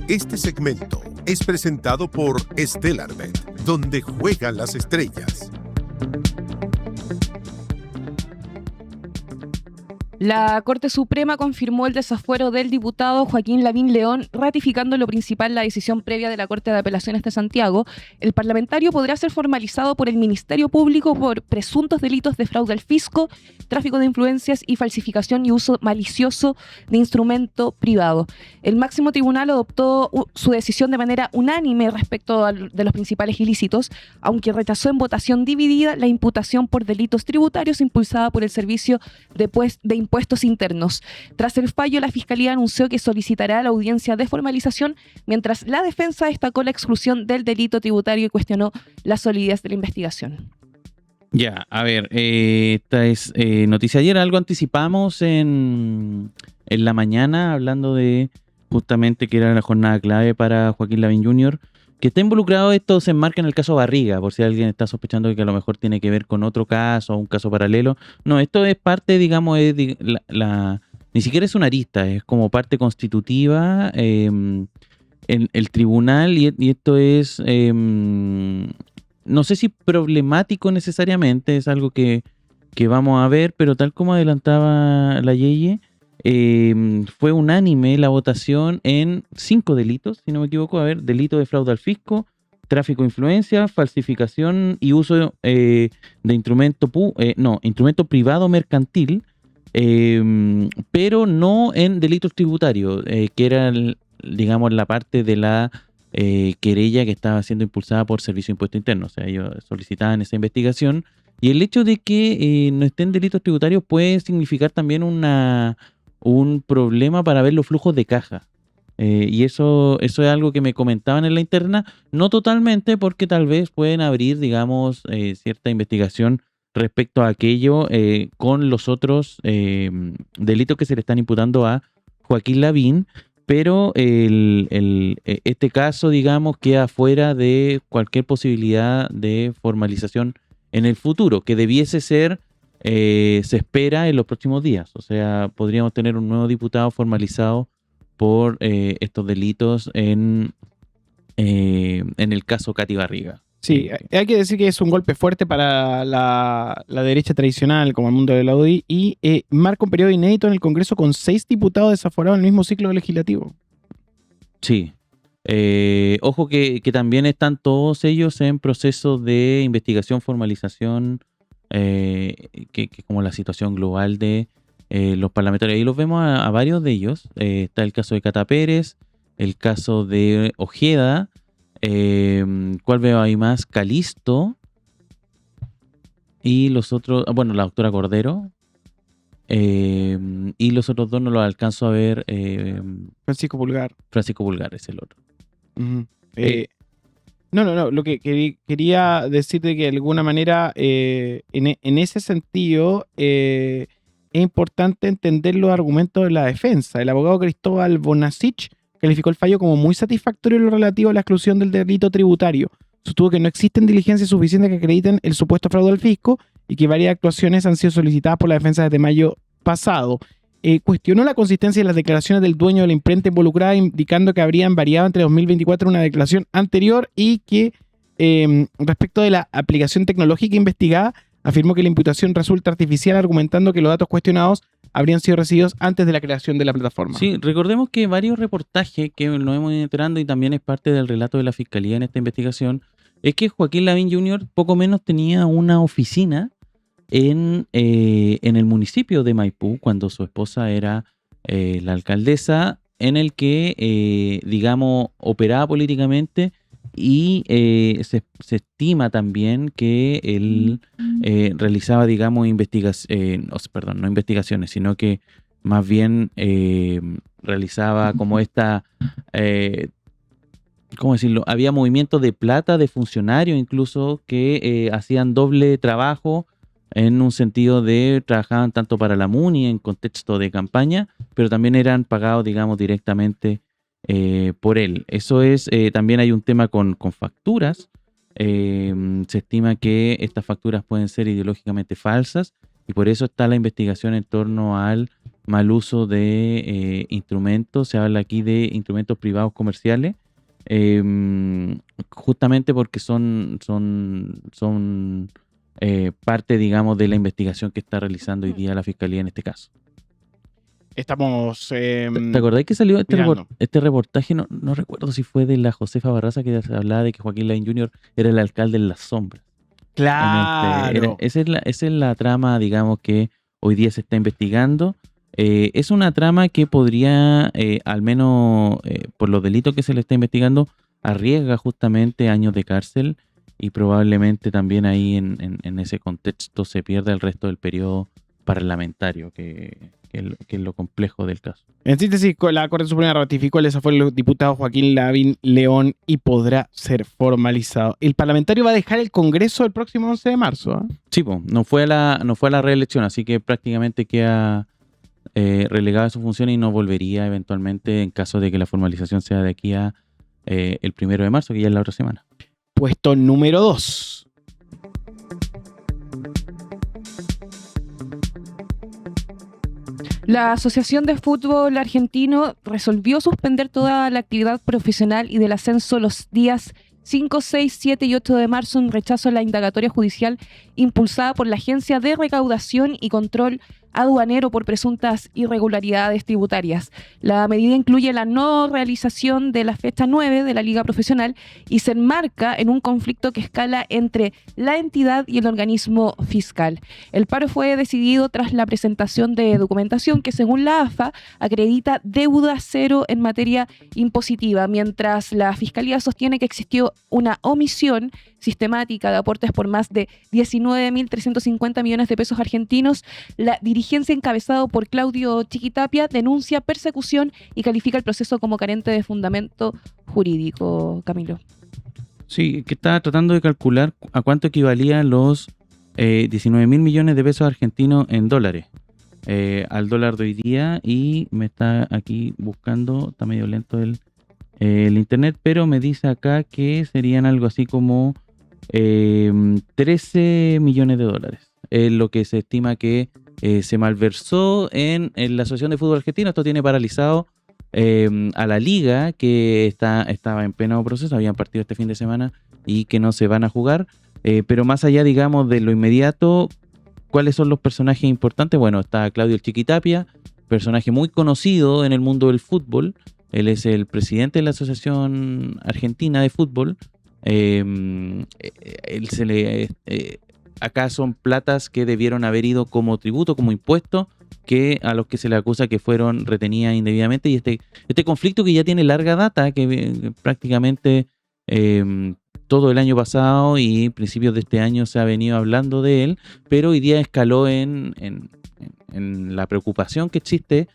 Este segmento es presentado por Stellarbet, donde juegan las estrellas. La Corte Suprema confirmó el desafuero del diputado Joaquín Lavín León, ratificando lo principal la decisión previa de la Corte de Apelaciones de Santiago. El parlamentario podrá ser formalizado por el Ministerio Público por presuntos delitos de fraude al fisco, tráfico de influencias y falsificación y uso malicioso de instrumento privado. El máximo tribunal adoptó su decisión de manera unánime respecto de los principales ilícitos, aunque rechazó en votación dividida la imputación por delitos tributarios impulsada por el Servicio de Impuestos Internos. Tras el fallo, la Fiscalía anunció que solicitará la audiencia de formalización, mientras la defensa destacó la exclusión del delito tributario y cuestionó la solidez de la investigación. Ya, a ver, esta es noticia ayer, algo anticipamos en la mañana, hablando de justamente que era la jornada clave para Joaquín Lavín Jr., que está involucrado. Esto se enmarca en el caso Barriga, por si alguien está sospechando que a lo mejor tiene que ver con otro caso o un caso paralelo. No, esto es parte, digamos, ni siquiera es una arista, es como parte constitutiva en el tribunal, y esto es, no sé si problemático necesariamente, es algo que vamos a ver, pero tal como adelantaba la Yeye, fue unánime la votación en 5 delitos, si no me equivoco. A ver, delito de fraude al fisco, tráfico de influencia, falsificación y uso de instrumento privado mercantil, pero no en delitos tributarios, que era, digamos, la parte de la querella que estaba siendo impulsada por Servicio de Impuestos Internos. O sea, ellos solicitaban esa investigación, y el hecho de que no estén delitos tributarios puede significar también un problema para ver los flujos de caja. Y eso es algo que me comentaban en la interna, no totalmente, porque tal vez pueden abrir, digamos, cierta investigación respecto a aquello con los otros delitos que se le están imputando a Joaquín Lavín, pero este caso, digamos, queda fuera de cualquier posibilidad de formalización en el futuro, que debiese ser, se espera en los próximos días. O sea, podríamos tener un nuevo diputado formalizado por estos delitos en el caso Katy Barriga. Sí, hay que decir que es un golpe fuerte para la derecha tradicional, como el mundo de la UDI, y marca un periodo inédito en el Congreso con 6 diputados desaforados en el mismo ciclo legislativo. Sí. Ojo que también están todos ellos en proceso de investigación, formalización, que como la situación global de los parlamentarios. Ahí los vemos a varios de ellos. Está el caso de Cata Pérez, el caso de Ojeda, ¿cuál veo ahí más? Calisto, y los otros, bueno, la doctora Cordero, y los otros dos no los alcanzo a ver. Francisco Pulgar Es el otro. Uh-huh. No, lo que quería decir de que de alguna manera en ese sentido es importante entender los argumentos de la defensa. El abogado Cristóbal Bonasich calificó el fallo como muy satisfactorio en lo relativo a la exclusión del delito tributario. Sostuvo que no existen diligencias suficientes que acrediten el supuesto fraude al fisco y que varias actuaciones han sido solicitadas por la defensa desde mayo pasado. Cuestionó la consistencia de las declaraciones del dueño de la imprenta involucrada, indicando que habrían variado entre 2024 una declaración anterior, y que respecto de la aplicación tecnológica investigada, afirmó que la imputación resulta artificial, argumentando que los datos cuestionados habrían sido recibidos antes de la creación de la plataforma. Sí, recordemos que varios reportajes que nos hemos ido enterando, y también es parte del relato de la Fiscalía en esta investigación, es que Joaquín Lavín Jr. poco menos tenía una oficina en el municipio de Maipú, cuando su esposa era la alcaldesa, en el que, digamos, operaba políticamente, y se estima también que él realizaba, digamos, no investigaciones, sino que más bien realizaba como esta, ¿cómo decirlo? Había movimientos de plata de funcionarios incluso que hacían doble trabajo, en un sentido de trabajaban tanto para la MUNI en contexto de campaña, pero también eran pagados, digamos, directamente por él. Eso es, también hay un tema con facturas. Se estima que estas facturas pueden ser ideológicamente falsas, y por eso está la investigación en torno al mal uso de instrumentos. Se habla aquí de instrumentos privados comerciales, justamente porque son parte, digamos, de la investigación que está realizando hoy día la Fiscalía en este caso. Estamos... ¿Te acordás que salió mirando. este reportaje? No recuerdo si fue de la Josefa Barraza, que hablaba de que Joaquín Lavín Jr. era el alcalde en las sombras. Claro. Esa es la trama, digamos, que hoy día se está investigando. Es una trama que podría, al menos por los delitos que se le está investigando, arriesga justamente años de cárcel, y probablemente también ahí en ese contexto se pierda el resto del periodo parlamentario, que es lo complejo del caso. En síntesis, la Corte Suprema ratificó el desafuero del diputado Joaquín Lavín León y podrá ser formalizado. El parlamentario va a dejar el Congreso el próximo 11 de marzo. Sí, pues, no fue a la reelección, así que prácticamente queda relegado a su función y no volvería eventualmente en caso de que la formalización sea de aquí a el 1 de marzo, que ya es la otra semana. Puesto número 2. La Asociación de Fútbol Argentino resolvió suspender toda la actividad profesional y del ascenso los días 5, 6, 7 y 8 de marzo en rechazo a la indagatoria judicial impulsada por la Agencia de Recaudación y Control Aduanero por presuntas irregularidades tributarias. La medida incluye la no realización de la fecha 9 de la Liga Profesional y se enmarca en un conflicto que escala entre la entidad y el organismo fiscal. El paro fue decidido tras la presentación de documentación que, según la AFA, acredita deuda cero en materia impositiva, mientras la Fiscalía sostiene que existió una omisión sistemática de aportes por más de 19.350 millones de pesos argentinos. La dirigencia encabezada por Claudio Chiquitapia denuncia persecución y califica el proceso como carente de fundamento jurídico. Camilo. Sí, que estaba tratando de calcular a cuánto equivalían los 19.000 millones de pesos argentinos en dólares al dólar de hoy día, y me está aquí buscando, está medio lento el internet, pero me dice acá que serían algo así como 13 millones de dólares. Es lo que se estima que se malversó en la Asociación de Fútbol Argentino. Esto tiene paralizado a la liga, que estaba en pleno proceso, habían partido este fin de semana y que no se van a jugar. Pero más allá, digamos, de lo inmediato, ¿cuáles son los personajes importantes? Bueno, está Claudio el Chiquitapia, personaje muy conocido en el mundo del fútbol. Él es el presidente de la Asociación Argentina de Fútbol. Acá son platas que debieron haber ido como tributo, como impuesto, que a los que se le acusa que fueron retenidas indebidamente. Y este conflicto, que ya tiene larga data, que prácticamente todo el año pasado y principios de este año se ha venido hablando de él, pero hoy día escaló en la preocupación que existe.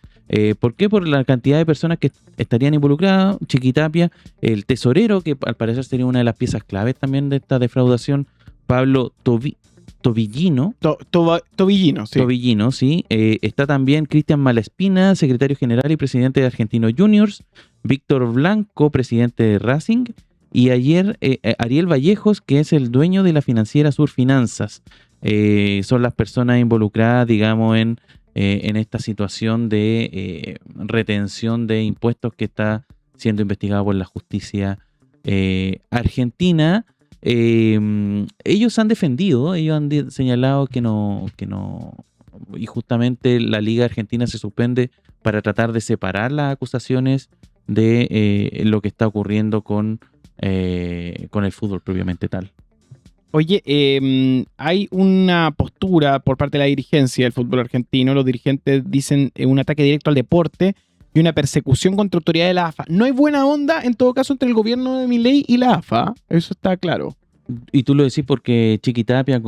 ¿Por qué? Por la cantidad de personas que estarían involucradas. Chiquitapia, el tesorero, que al parecer sería una de las piezas claves también de esta defraudación, Pablo Tobillino. Tobillino, sí. Tobillino, sí. Está también Cristian Malespina, secretario general y presidente de Argentinos Juniors, Víctor Blanco, presidente de Racing, y ayer Ariel Vallejos, que es el dueño de la financiera Sur Finanzas. Son las personas involucradas, digamos, en esta situación de retención de impuestos que está siendo investigada por la justicia argentina. Ellos han defendido, ellos han señalado que no, y justamente la Liga Argentina se suspende para tratar de separar las acusaciones de lo que está ocurriendo con el fútbol propiamente tal. Oye, hay una postura por parte de la dirigencia del fútbol argentino. Los dirigentes dicen un ataque directo al deporte y una persecución contra autoridades de la AFA. No hay buena onda, en todo caso, entre el gobierno de Milei y la AFA. Eso está claro. Y tú lo decís porque Chiquitapia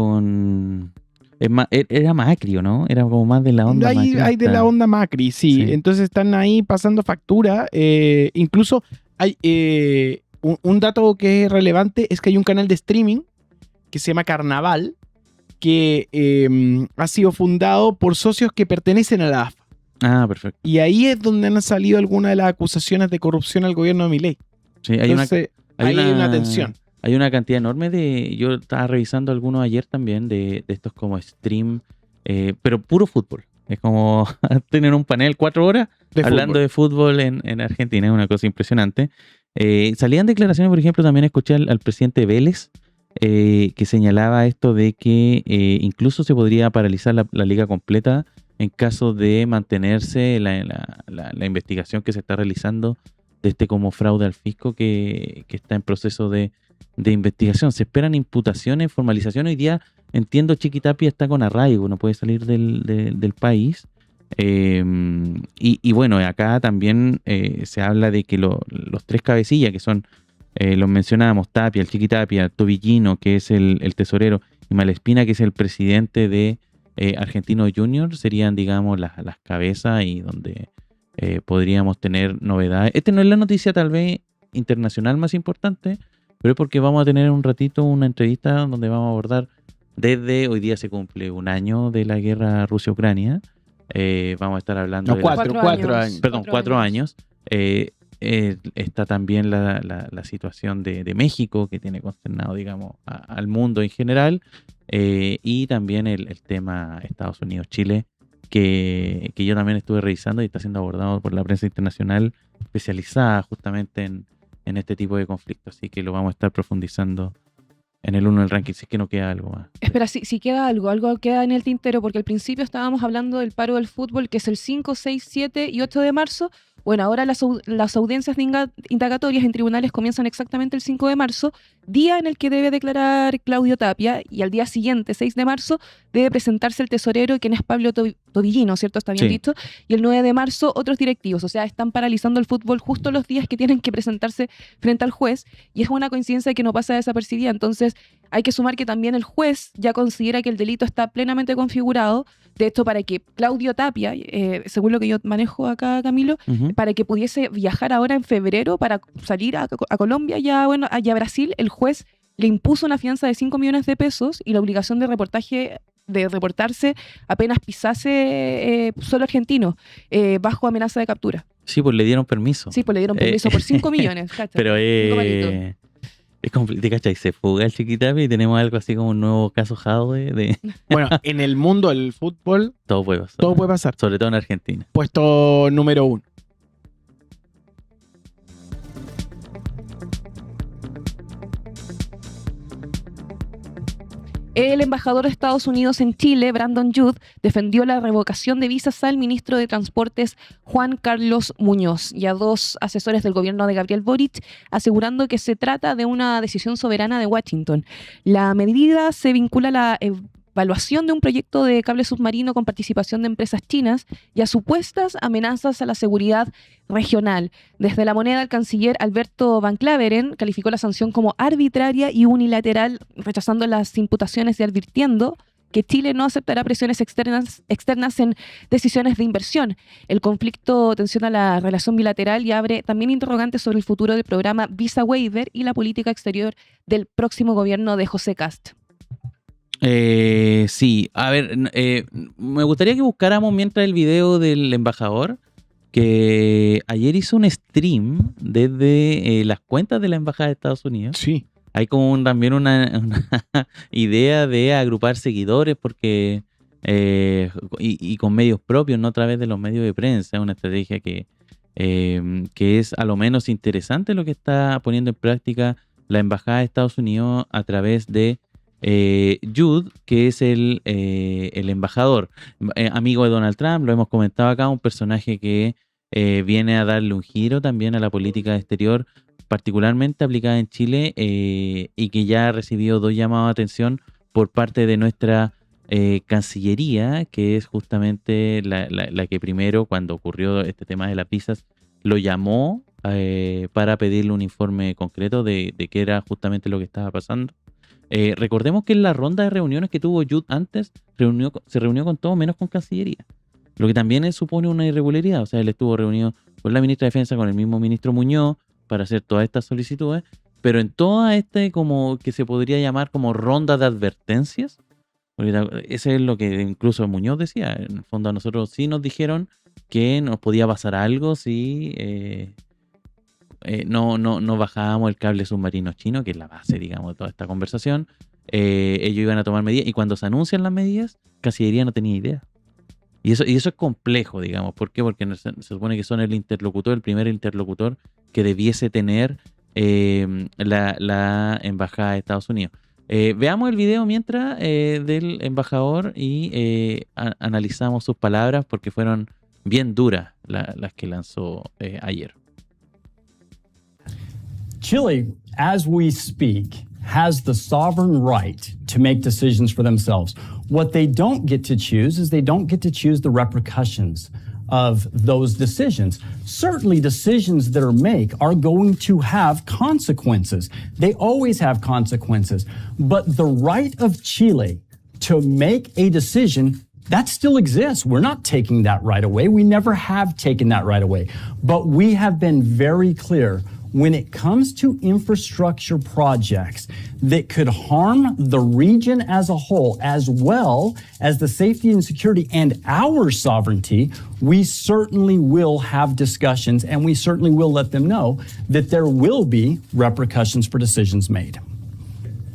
era Macri, ¿no? Era como más de la onda Macri. Hay de la onda Macri, sí. Entonces están ahí pasando factura. Incluso hay un dato que es relevante, es que hay un canal de streaming que se llama Carnaval, que ha sido fundado por socios que pertenecen a la AFA. Ah, perfecto. Y ahí es donde han salido algunas de las acusaciones de corrupción al gobierno de Milei. Sí, hay una tensión. Hay una cantidad enorme yo estaba revisando algunos ayer también, de estos como stream, pero puro fútbol. Es como tener un panel 4 horas hablando fútbol. de fútbol en Argentina. Es una cosa impresionante. Salían declaraciones, por ejemplo, también escuché al presidente Vélez, que señalaba esto de que incluso se podría paralizar la liga completa en caso de mantenerse la investigación que se está realizando de este como fraude al fisco que está en proceso de investigación. Se esperan imputaciones, formalizaciones. Hoy día entiendo Chiquitapia está con arraigo, no puede salir del país. Y bueno, acá también se habla de que los tres cabecillas que son, los mencionábamos, Tapia, el Chiquitapia, Tobillino, que es el tesorero, y Malespina, que es el presidente de Argentino Junior, serían, digamos, las cabezas y donde podríamos tener novedades. Esta no es la noticia tal vez internacional más importante, pero es porque vamos a tener un ratito una entrevista donde vamos a abordar desde hoy día se cumple un año de la guerra Rusia-Ucrania. Vamos a estar hablando No, de cuatro años. perdón, 4 años. Está también la situación de México, que tiene consternado, digamos, al mundo en general. Y también el tema Estados Unidos-Chile, que yo también estuve revisando y está siendo abordado por la prensa internacional especializada justamente en este tipo de conflictos. Así que lo vamos a estar profundizando en el 1 del ranking, si es que no queda algo más. Espera, si queda algo queda en el tintero, porque al principio estábamos hablando del paro del fútbol, que es el 5, 6, 7 y 8 de marzo. Bueno, ahora las audiencias indagatorias en tribunales comienzan exactamente el 5 de marzo, día en el que debe declarar Claudio Tapia, y al día siguiente, 6 de marzo, debe presentarse el tesorero, quien es Pablo Tobillino, ¿cierto? Está bien Sí. dicho. Y el 9 de marzo, otros directivos. O sea, están paralizando el fútbol justo los días que tienen que presentarse frente al juez, y es una coincidencia que no pasa desapercibida. Entonces, hay que sumar que también el juez ya considera que el delito está plenamente configurado. De hecho, para que Claudio Tapia, según lo que yo manejo acá, Camilo, Ujú. para que pudiese viajar ahora en febrero para salir a Colombia, ya bueno, allá a Brasil, el juez le impuso una fianza de 5 millones de pesos y la obligación de reportarse apenas pisase suelo argentino, bajo amenaza de captura. Sí, pues le dieron permiso. Sí, pues le dieron permiso por 5 millones. ¿cachai? Pero 5 palitos. es complicado, ¿cachai? Se fuga el Chiquitapia y tenemos algo así como un nuevo caso Jadwe de Bueno, en el mundo del fútbol todo puede pasar. todo puede pasar. Sobre todo en Argentina. Puesto número 1. El embajador de Estados Unidos en Chile, Brandon Judd, defendió la revocación de visas al ministro de Transportes, Juan Carlos Muñoz, y a 2 asesores del gobierno de Gabriel Boric, asegurando que se trata de una decisión soberana de Washington. La medida se vincula a la evaluación de un proyecto de cable submarino con participación de empresas chinas y a supuestas amenazas a la seguridad regional. Desde La Moneda, el canciller Alberto Van Claveren calificó la sanción como arbitraria y unilateral, rechazando las imputaciones y advirtiendo que Chile no aceptará presiones externas en decisiones de inversión. El conflicto tensiona la relación bilateral y abre también interrogantes sobre el futuro del programa Visa Waiver y la política exterior del próximo gobierno de José Kast. Sí, a ver, me gustaría que buscáramos mientras el video del embajador, que ayer hizo un stream desde las cuentas de la Embajada de Estados Unidos. Sí. Hay como también una idea de agrupar seguidores porque y con medios propios, no a través de los medios de prensa. Es una estrategia que es a lo menos interesante lo que está poniendo en práctica la Embajada de Estados Unidos a través de Judd, que es el embajador, amigo de Donald Trump. Lo hemos comentado acá, un personaje que viene a darle un giro también a la política exterior, particularmente aplicada en Chile, y que ya ha recibido 2 llamados de atención por parte de nuestra Cancillería, que es justamente la que primero, cuando ocurrió este tema de las visas, lo llamó para pedirle un informe concreto de qué era justamente lo que estaba pasando. Recordemos que en la ronda de reuniones que tuvo Judd antes, se reunió con todo menos con Cancillería, lo que también supone una irregularidad. O sea, él estuvo reunido con la ministra de Defensa, con el mismo ministro Muñoz, para hacer todas estas solicitudes, pero en toda como que se podría llamar como ronda de advertencias, porque ese es lo que incluso Muñoz decía. En el fondo a nosotros sí nos dijeron que nos podía pasar algo si no bajábamos el cable submarino chino, que es la base, digamos, de toda esta conversación. Ellos iban a tomar medidas, y cuando se anuncian las medidas, Cancillería no tenía idea. Y eso es complejo, digamos. ¿Por qué? Porque se supone que son el primer interlocutor que debiese tener la Embajada de Estados Unidos. Veamos el video mientras del embajador y analizamos sus palabras porque fueron bien duras las que lanzó ayer. Chile, as we speak, has the sovereign right to make decisions for themselves. What they don't get to choose is they don't get to choose the repercussions of those decisions. Certainly decisions that are made are going to have consequences. They always have consequences. But the right of Chile to make a decision, that still exists. We're not taking that right away. We never have taken that right away. But we have been very clear when it comes to infrastructure projects that could harm the region as a whole, as well as the safety and security and our sovereignty, we certainly will have discussions and we certainly will let them know that there will be repercussions for decisions made.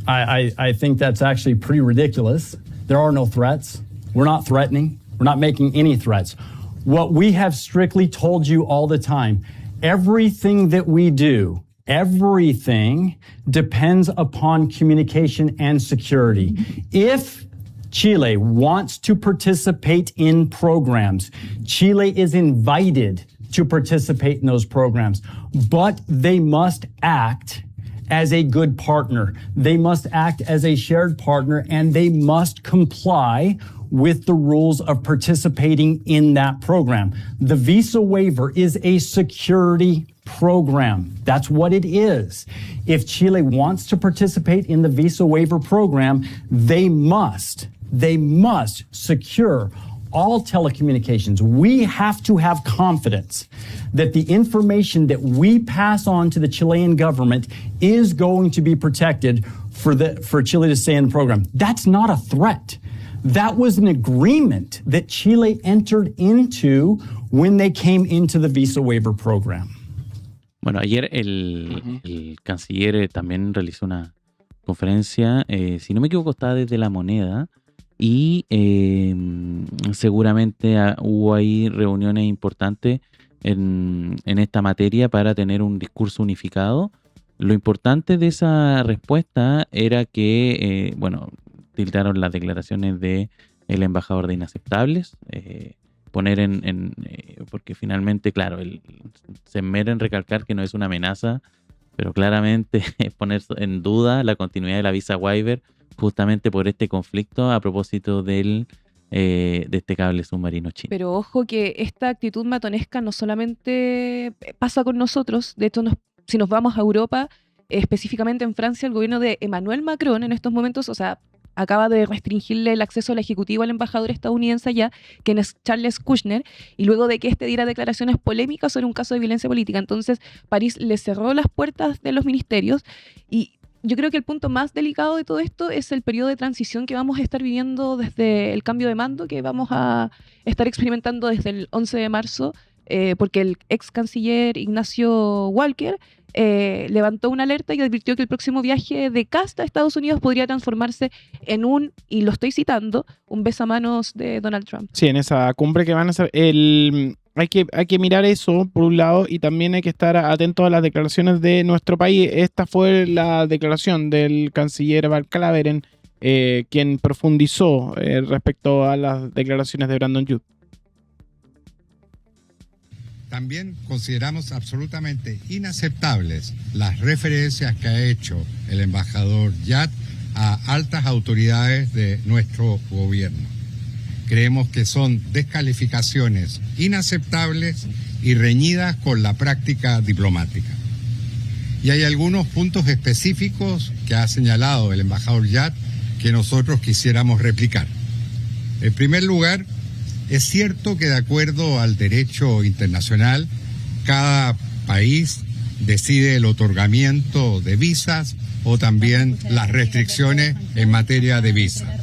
I think that's actually pretty ridiculous. There are no threats. We're not threatening. We're not making any threats. What we have strictly told you all the time, everything that we do, everything depends upon communication and security. If Chile wants to participate in programs, Chile is invited to participate in those programs, but they must act as a good partner. They must act as a shared partner, and they must comply with the rules of participating in that program. The visa waiver is a security program. That's what it is. If Chile wants to participate in the visa waiver program, they must secure all telecommunications. We have to have confidence that the information that we pass on to the Chilean government is going to be protected for Chile to stay in the program. That's not a threat. That was an agreement that Chile entered into when they came into the visa waiver program. Bueno, ayer el canciller también realizó una conferencia, si no me equivoco, estaba desde La Moneda, y seguramente hubo ahí reuniones importantes en esta materia para tener un discurso unificado. Lo importante de esa respuesta era que, tildaron las declaraciones del embajador de inaceptables, poner porque finalmente, claro, se esmera en recalcar que no es una amenaza, pero claramente poner en duda la continuidad de la visa waiver justamente por este conflicto a propósito de este cable submarino chino. Pero ojo que esta actitud matonesca no solamente pasa con nosotros, de hecho si nos vamos a Europa, específicamente en Francia, el gobierno de Emmanuel Macron en estos momentos, acaba de restringirle el acceso al ejecutivo al embajador estadounidense allá, quien es Charles Kushner, y luego de que este diera declaraciones polémicas sobre un caso de violencia política. Entonces, París le cerró las puertas de los ministerios, y yo creo que el punto más delicado de todo esto es el periodo de transición que vamos a estar viviendo desde el cambio de mando que vamos a estar experimentando desde el 11 de marzo, porque el ex canciller Ignacio Walker levantó una alerta y advirtió que el próximo viaje de Kast a Estados Unidos podría transformarse en y lo estoy citando, un besamanos de Donald Trump. Sí, en esa cumbre que van a hacer, hay que mirar eso por un lado, y también hay que estar atentos a las declaraciones de nuestro país. Esta fue la declaración del canciller Val Claveren, quien profundizó respecto a las declaraciones de Brandon Youth. También consideramos absolutamente inaceptables las referencias que ha hecho el embajador Yat a altas autoridades de nuestro gobierno. Creemos que son descalificaciones inaceptables y reñidas con la práctica diplomática. Y hay algunos puntos específicos que ha señalado el embajador Yat que nosotros quisiéramos replicar. En primer lugar, es cierto que de acuerdo al derecho internacional, cada país decide el otorgamiento de visas o también las restricciones en materia de visa.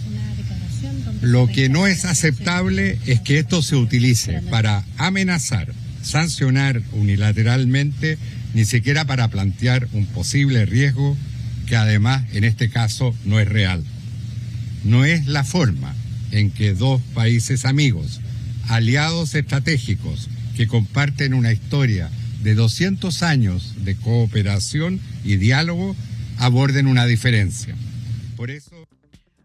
Lo que no es aceptable es que esto se utilice para amenazar, sancionar unilateralmente, ni siquiera para plantear un posible riesgo que además en este caso no es real. No es la forma en que dos países amigos aliados estratégicos que comparten una historia de 200 años de cooperación y diálogo aborden una diferencia. Por eso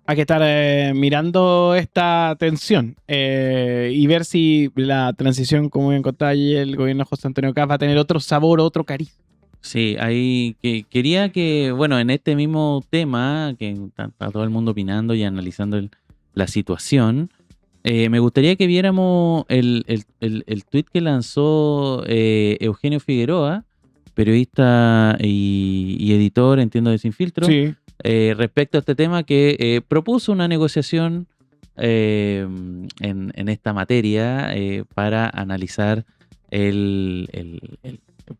hay que estar mirando esta tensión y ver si la transición, como bien contaba ayer el gobierno de José Antonio Caz, va a tener otro sabor, otro cariz. Sí, ahí quería que, bueno, en este mismo tema, que está todo el mundo opinando y analizando la situación, me gustaría que viéramos el tuit que lanzó Eugenio Figueroa, periodista y editor, entiendo, de Sin Filtro, Sí. respecto a este tema, que propuso una negociación en esta materia para analizar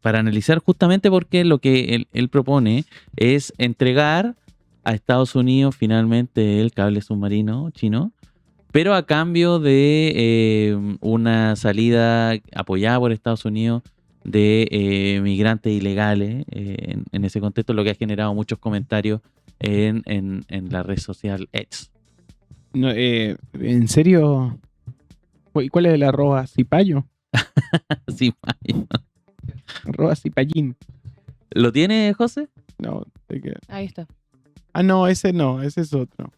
para analizar justamente porque lo que él propone es entregar a Estados Unidos finalmente el cable submarino chino, pero a cambio de una salida apoyada por Estados Unidos de migrantes ilegales en ese contexto, lo que ha generado muchos comentarios en la red social X. No, ¿en serio? ¿Y cuál es el arroba cipayo? Sí, Mayo. Arroba cipallín. ¿Lo tiene, José? No, Ahí está. no, ese es otro.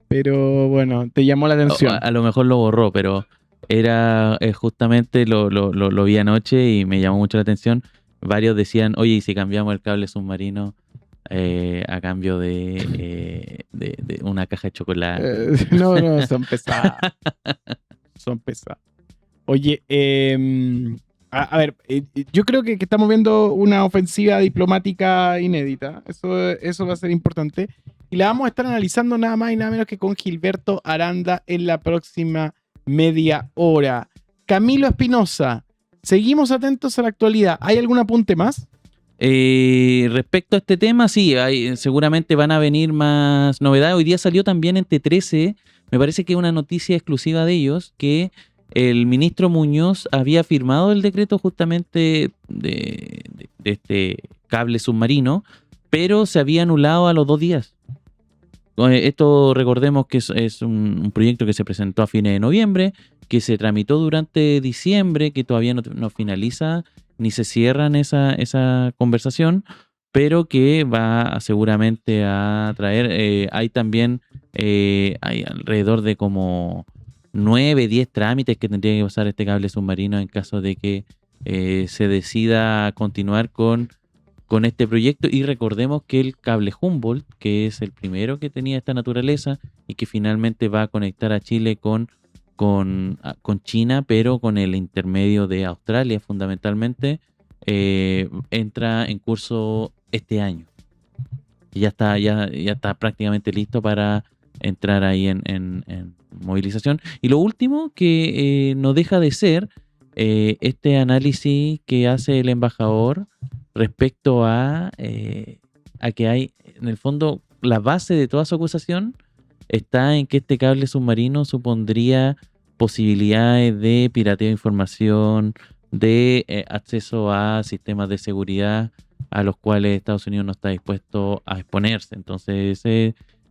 Pero bueno, te llamó la atención. A lo mejor lo borró, pero era justamente lo vi anoche y me llamó mucho la atención. Varios decían, oye, ¿y si cambiamos el cable submarino a cambio de una caja de chocolate? No, son pesadas. Son pesadas. Oye, a ver, yo creo que estamos viendo una ofensiva diplomática inédita. Eso va a ser importante. Y la vamos a estar analizando nada más y nada menos que con Gilberto Aranda en la próxima media hora. Camilo Espinosa, seguimos atentos a la actualidad. ¿Hay algún apunte más? Respecto a este tema, sí, seguramente van a venir más novedades. Hoy día salió también en T13, me parece que es una noticia exclusiva de ellos, que el ministro Muñoz había firmado el decreto justamente de este cable submarino, pero se había anulado a los 2 días. Esto recordemos que es un proyecto que se presentó a fines de noviembre, que se tramitó durante diciembre, que todavía no finaliza ni se cierran esa conversación, pero que va seguramente a traer, hay también hay alrededor de como 9, 10 trámites que tendría que pasar este cable submarino en caso de que se decida continuar con este proyecto. Y recordemos que el cable Humboldt, que es el primero que tenía esta naturaleza y que finalmente va a conectar a Chile con China, pero con el intermedio de Australia fundamentalmente, entra en curso este año. Y ya está prácticamente listo para entrar ahí en movilización. Y lo último que no deja de ser este análisis que hace el embajador respecto a que hay, en el fondo, la base de toda su acusación está en que este cable submarino supondría posibilidades de pirateo de información, de acceso a sistemas de seguridad a los cuales Estados Unidos no está dispuesto a exponerse. Entonces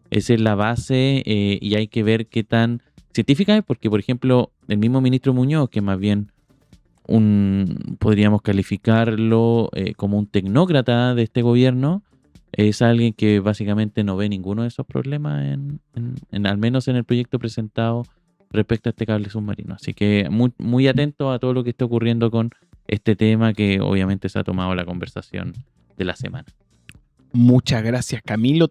esa es la base y hay que ver qué tan científica es, porque por ejemplo el mismo ministro Muñoz, que más bien podríamos calificarlo como un tecnócrata de este gobierno, es alguien que básicamente no ve ninguno de esos problemas al menos en el proyecto presentado respecto a este cable submarino. Así que muy, muy atento a todo lo que está ocurriendo con este tema, que obviamente se ha tomado la conversación de la semana. Muchas gracias, Camilo.